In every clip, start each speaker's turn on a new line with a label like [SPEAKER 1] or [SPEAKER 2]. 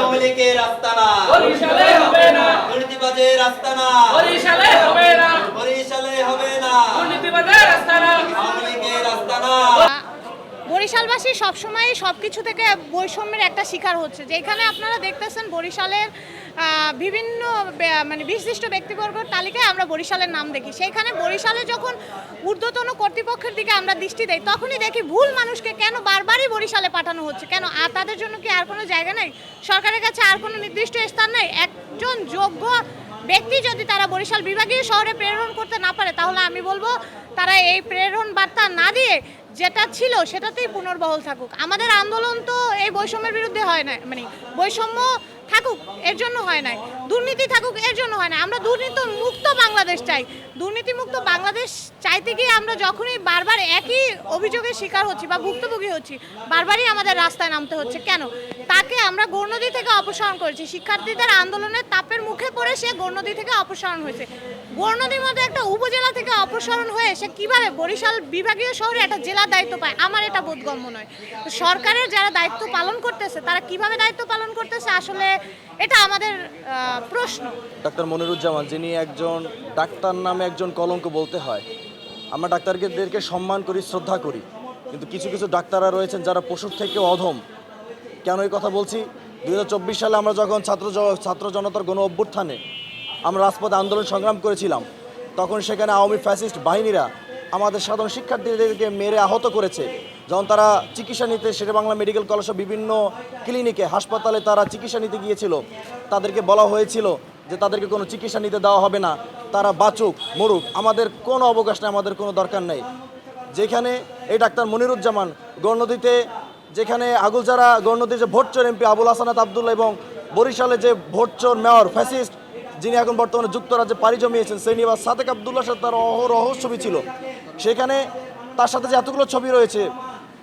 [SPEAKER 1] আওয়ামী লীগের আস্তানা
[SPEAKER 2] বরিশালে হবে না,
[SPEAKER 1] দুর্নীতিবাজের আস্তানা
[SPEAKER 2] বরিশালে হবে না,
[SPEAKER 1] বরিশালে হবে না,
[SPEAKER 2] দুর্নীতিবাজের আস্তানা
[SPEAKER 1] আওয়ামী লীগের আস্তানা।
[SPEAKER 3] বরিশালবাসী সবসময় সবকিছু থেকে বৈষম্যের একটা শিকার হচ্ছে, যেখানে আপনারা দেখতেছেন বরিশালের বিভিন্ন মানে বিশিষ্ট ব্যক্তিবর্গের তালিকায় আমরা বরিশালের নাম দেখি। সেইখানে বরিশালে যখন ঊর্ধ্বতন কর্তৃপক্ষের দিকে আমরা দৃষ্টি দেই, তখনই দেখি ভুল মানুষকে কেন বারবারই বরিশালে পাঠানো হচ্ছে। কেন তাদের জন্য কি আর কোনো জায়গা নেই? সরকারের কাছে আর কোনো নির্দিষ্ট স্থান নেই? একজন যোগ্য ব্যক্তি যদি তারা বরিশাল বিভাগীয় শহরে প্রেরণ করতে না পারে, তাহলে আমি বলবো তারা এই প্রেরণ বার্তা না দিয়ে যেটা ছিল সেটাতেই পুনর্বহাল থাকুক। আমাদের আন্দোলন তো এই বৈষম্যের বিরুদ্ধে হয় না, মানে বৈষম্য থাকুক এর জন্য হয় নাই, দুর্নীতি থাকুক এর জন্য হয় না। আমরা দুর্নীতি মুক্ত বাংলাদেশ চাই। দুর্নীতিমুক্ত বাংলাদেশ চাইতে গিয়ে আমরা যখনই বারবার একই অভিযোগের শিকার হচ্ছি বা ভুক্তভোগী হচ্ছি, বারবারই আমাদের রাস্তায় নামতে হচ্ছে। কেন? তাকে আমরা গৌরনদী থেকে অপসারণ করেছি। শিক্ষার্থীদের আন্দোলনের তাপের মুখে পড়ে সে গৌরনদী থেকে অপসারণ হয়েছে। গৌরনদীর মধ্যে একটা উপজেলা থেকে অপসারণ হয়ে সে কিভাবে বরিশাল বিভাগীয় শহরে একটা জেলার দায়িত্ব পায়? আমার এটা বোধগম্য নয়। তো সরকারের যারা দায়িত্ব পালন করতেছে তারা কিভাবে দায়িত্ব পালন করতেছে, আসলে এটা আমাদের প্রশ্ন।
[SPEAKER 4] ডাক্তার মনিরুজ্জামান, যিনি একজন ডাক্তার নামে একজন কলঙ্ক বলতে হয়। আমরা ডাক্তারদেরকে সম্মান করি, শ্রদ্ধা করি, কিন্তু কিছু কিছু ডাক্তাররা রয়েছেন যারা পশুর থেকে অধম। কেন এই কথা বলছি? 2024 সালে আমরা যখন ছাত্র জনতার গণ অভ্যুত্থানে আমরা রাজপথে আন্দোলন সংগ্রাম করেছিলাম, তখন সেখানে আওয়ামী ফ্যাসিস্ট বাহিনীরা আমাদের সাধারণ শিক্ষার্থীদেরকে মেরে আহত করেছে। যখন তারা চিকিৎসা নিতে শেরেবাংলা মেডিকেল কলেজ বিভিন্ন ক্লিনিকে হাসপাতালে তারা চিকিৎসা নিতে গিয়েছিল, তাদেরকে বলা হয়েছিল যে তাদেরকে কোনো চিকিৎসা নিতে দেওয়া হবে না, তারা বাঁচুক মরুক, আমাদের কোনো অবকাশ নেই, আমাদের কোনো দরকার নেই। যেখানে এই ডাক্তার মনিরুজ্জামান গৌরনদীতে, যেখানে আগুলজারা গৌরনদীর যে ভোটচোর এমপি আবুল হাসানাত আবদুল্লাহ এবং বরিশালে যে ভোটচোর মেয়র ফ্যাসিস্ট যিনি এখন বর্তমানে যুক্তরাজ্যে পাড়ি জমিয়েছেন শ্রীনিবাস সাদেক আবদুল্লাহর সাথে তার অহরহ ছবি ছিল। সেখানে তার সাথে যে এতগুলো ছবি রয়েছে,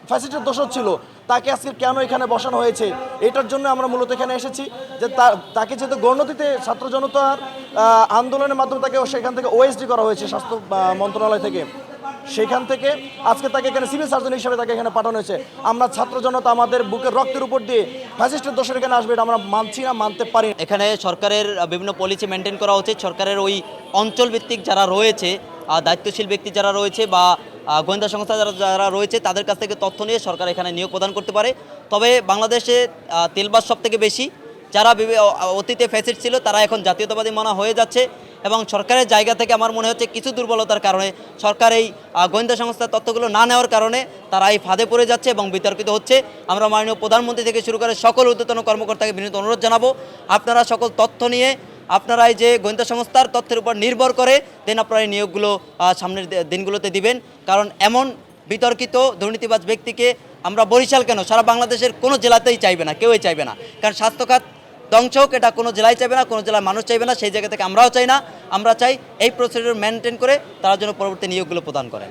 [SPEAKER 4] ফ্যাসিস্টের দোষর ছিল, তাকে আজকে কেন এখানে বসানো হয়েছে? এটার জন্য আমরা মূলত এখানে এসেছি যে তাকে যেহেতু গৌরনদীতে ছাত্র জনতার আন্দোলনের মাধ্যমে তাকে সেখান থেকে ওএসডি করা হয়েছে স্বাস্থ্য মন্ত্রণালয় থেকে, সেখান থেকে আজকে তাকে এখানে সিভিল সার্জন হিসেবে তাকে এখানে পাঠানো হয়েছে। আমরা ছাত্র জনতা আমাদের বুকের রক্তের উপর দিয়ে ফ্যাসিস্টের দোষের এখানে আসবে, এটা আমরা মানছি না, মানতে পারি।
[SPEAKER 5] এখানে সরকারের বিভিন্ন পলিসি মেনটেন করা উচিত। সরকারের ওই অঞ্চলভিত্তিক যারা রয়েছে, দায়িত্বশীল ব্যক্তি যারা রয়েছে বা গোয়েন্দা সংস্থা যারা রয়েছে, তাদের কাছ থেকে তথ্য নিয়ে সরকার এখানে নিয়োগ প্রদান করতে পারে। তবে বাংলাদেশে তেলবাস সব থেকে বেশি, যারা অতীতে ফ্যাসিস্ট ছিল তারা এখন জাতীয়তাবাদী মনা হয়ে যাচ্ছে এবং সরকারের জায়গা থেকে আমার মনে হচ্ছে কিছু দুর্বলতার কারণে সরকার এই গোয়েন্দা সংস্থার তথ্যগুলো না নেওয়ার কারণে তারা এই ফাঁদে পড়ে যাচ্ছে এবং বিতর্কিত হচ্ছে। আমরা মাননীয় প্রধানমন্ত্রী থেকে শুরু করে সকল ঊর্ধ্বতন কর্মকর্তাকে বিনীত অনুরোধ জানাবো, আপনারা সকল তথ্য নিয়ে আপনারা এই যে গোয়েন্দা সংস্থার তথ্যের উপর নির্ভর করে দেন আপনারা এই নিয়োগগুলো সামনের দিনগুলোতে দিবেন। কারণ এমন বিতর্কিত দুর্নীতিবাজ ব্যক্তিকে আমরা বরিশাল কেন সারা বাংলাদেশের কোনো জেলাতেই চাইবে না, কেউই চাইবে না। কারণ স্বাস্থ্যখাত ধ্বংস হোক এটা কোনো জেলায় চাইবে না, কোনো জেলার মানুষ চাইবে না, সেই জায়গা থেকে আমরাও চাই না। আমরা চাই এই প্রসিডিউর মেনটেন করে তারা যেন পরবর্তী নিয়োগগুলো প্রদান করেন।